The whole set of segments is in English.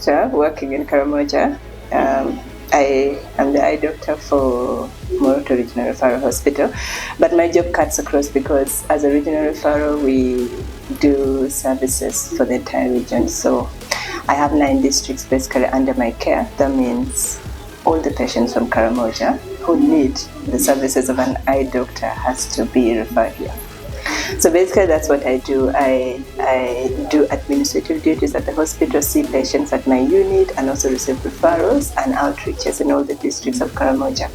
doctor working in Karamoja. I am the eye doctor for Moroto Regional Referral Hospital, but my job cuts across because as a regional referral, we do services for the entire region. So I have 9 districts basically under my care. That means all the patients from Karamoja who need the services of an eye doctor has to be referred here. So basically that's what I do. I do administrative duties at the hospital, see patients at my unit, and also receive referrals and outreaches in all the districts of Karamoja.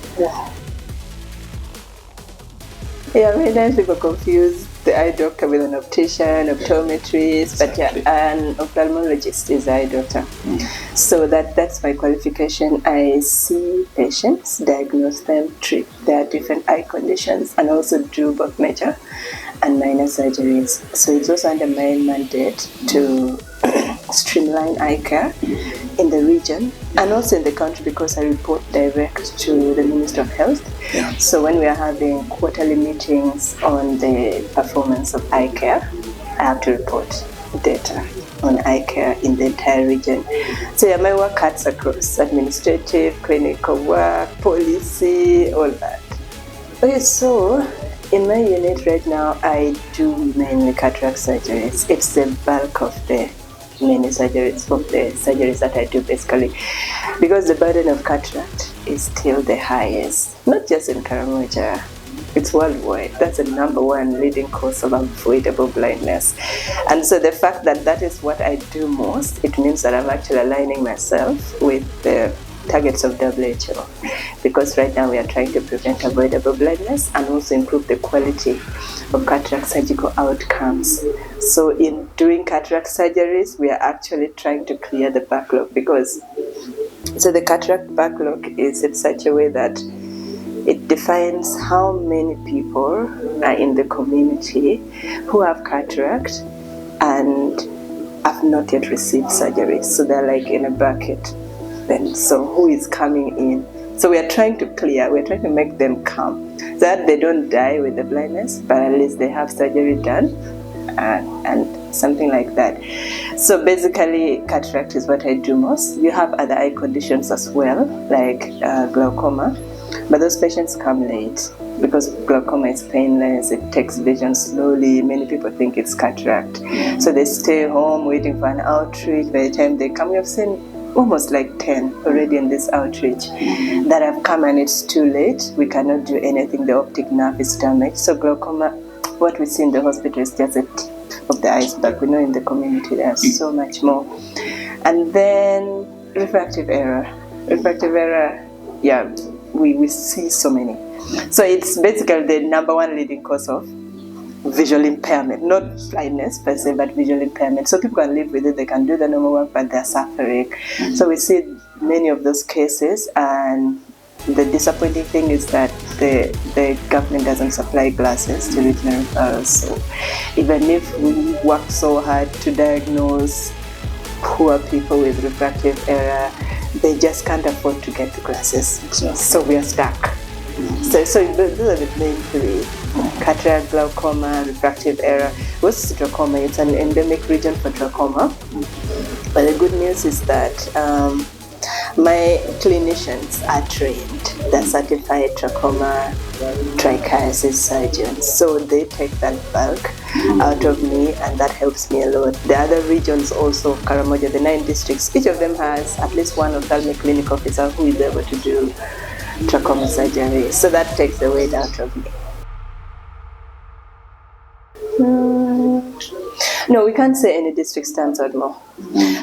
Yeah, many times people confuse the eye doctor with an optician, optometrist, but yeah, an ophthalmologist is the eye doctor. So that's my qualification. I see patients, diagnose them, treat their different eye conditions, and also do both major and minor surgeries. So it's also under my mandate to streamline eye care in the region and also in the country, because I report direct to the Minister of Health. Yeah. So when we are having quarterly meetings on the performance of eye care, I have to report data on eye care in the entire region. So yeah, my work cuts across administrative, clinical work, policy, all that. Okay, so in my unit right now, I do mainly cataract surgeries. It's the bulk of the many surgeries, of the surgeries that I do basically, because the burden of cataract is still the highest, not just in Karamoja, it's worldwide. That's the #1 leading cause of avoidable blindness. And so the fact that that is what I do most, it means that I'm actually aligning myself with the targets of WHO, because right now we are trying to prevent avoidable blindness and also improve the quality of cataract surgical outcomes. So in doing cataract surgeries, we are actually trying to clear the backlog, because so the cataract backlog is in such a way that it defines how many people are in the community who have cataract and have not yet received surgery. So they're like in a bucket. Then, so who is coming in? So we are trying to clear, we're trying to make them come so that they don't die with the blindness, but at least they have surgery done and something like that. So basically, cataract is what I do most. You have other eye conditions as well, like glaucoma, but those patients come late because glaucoma is painless, it takes vision slowly. Many people think it's cataract. So they stay home waiting for an outreach. By the time they come, we have seen almost like 10 already in this outreach that have come and it's too late. We cannot do anything. The optic nerve is damaged. So glaucoma, what we see in the hospital is just the tip of the iceberg. We know in the community there's so much more. And then refractive error. Refractive error, yeah, we see so many. So it's basically the #1 leading cause of visual impairment, not blindness per se, but visual impairment. So people can live with it, they can do the normal work, but they're suffering. So we see many of those cases, and the disappointing thing is that the government doesn't supply glasses to regional referrals. So even if we work so hard to diagnose poor people with refractive error, they just can't afford to get the glasses. So we are stuck. So those are the main 3. Cataract, glaucoma, refractive error. What's trachoma? It's an endemic region for trachoma. But the good news is that my clinicians are trained. They're certified trachoma trichiasis surgeons. So they take that bulk out of me, and that helps me a lot. The other regions also of Karamoja, the 9 districts, each of them has at least one ophthalmic clinic officer who is able to do trachoma surgery. So that takes the weight out of me. No, we can't say any district stands out more.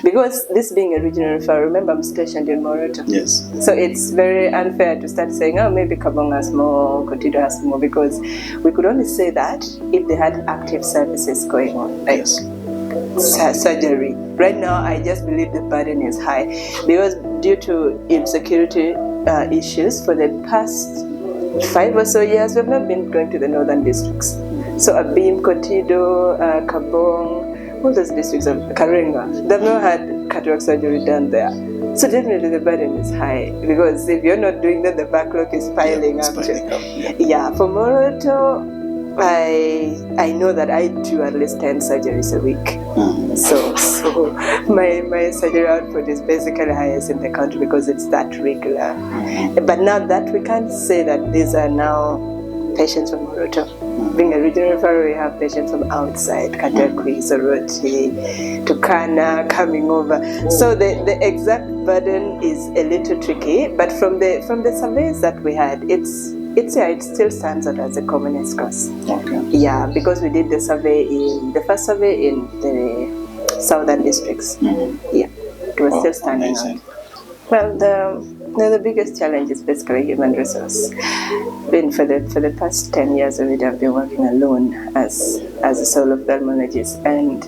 Because this being a regional referral, remember I'm stationed in Moroto. Yes. So it's very unfair to start saying, oh, maybe Kabong has more, Kotido has more, because we could only say that if they had active services going on. Like surgery. Right now, I just believe the burden is high because due to insecurity issues for the past 5 or so years, we've not been going to the northern districts. So Abim, Kotido, Kabong, all those districts of Karenga, they've not had cataract surgery done there. So definitely the burden is high because if you're not doing that, the backlog is piling up. Yeah, for Moroto, I know that I do at least 10 surgeries a week. So my surgery output is basically highest in the country because it's that regular. But now that we can't say that these are now patients from Moroto. Being a regional referral, we have patients from outside, Katakwi, Soroti, Tukana, coming over. So the exact burden is a little tricky, but from the surveys that we had, it still stands out as the commonest cause. Okay. Yeah, because we did the first survey in the southern districts. Yeah, it was still standing out. Well, the biggest challenge is basically human resource. Been for the past 10 years already, I've been working alone as a solo ophthalmologist, and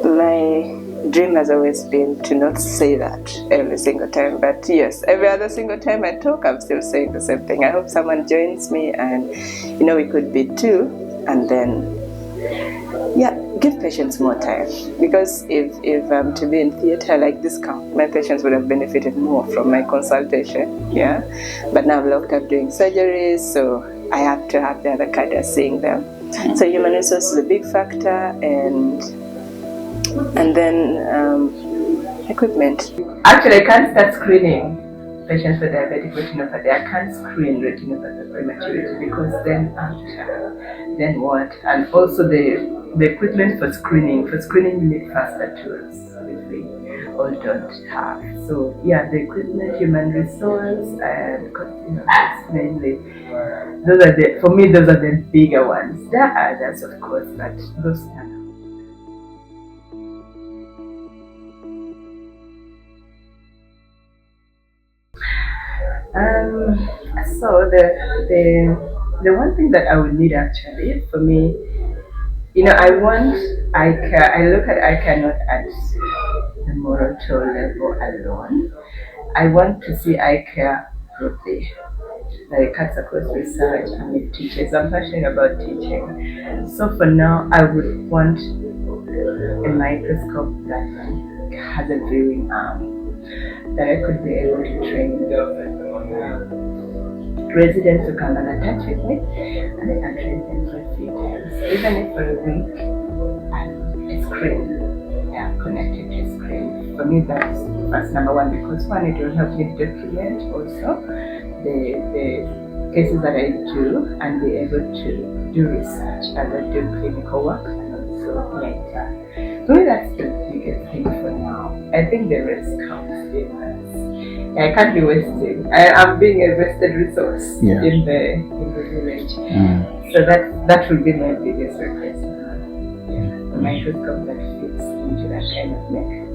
my dream has always been to not say that every single time, but yes, every other single time I talk, I'm still saying the same thing. I hope someone joins me, and we could be two, and then give patients more time, because if I'm to be in theater like this camp, my patients would have benefited more from my consultation. But now I'm locked up doing surgeries, so I have to have the other cadre seeing them. So human resource is a big factor, and then equipment. Actually, I can't start screening patients with diabetic retinopathy. I can't screen retinopathy prematurity, because then what? And also the equipment for screening you need faster tools, which we all don't have. So the equipment, human resource, and it's mainly those are the bigger ones. There are others, of course, but those are. So the one thing that I would need actually for me, I want eye care. I look at eye care not at the Moroto level alone. I want to see eye care broadly, like cuts across research and with teachers. I'm passionate about teaching. So for now, I would want a microscope that has a viewing arm, that I could be able to train residents to come and attach with me, and I can train them for a few times, even if for a week, and a screen, connected to a screen. For me, that's number one, because one, it will help me document also the cases that I do, and be able to do research and do clinical work, and also later. For me, that's the biggest thing for now. I think the rest comes in. I can't be wasting. I'm being a vested resource in the village. So that will be my biggest request. A microscope that fits into that kind of neck.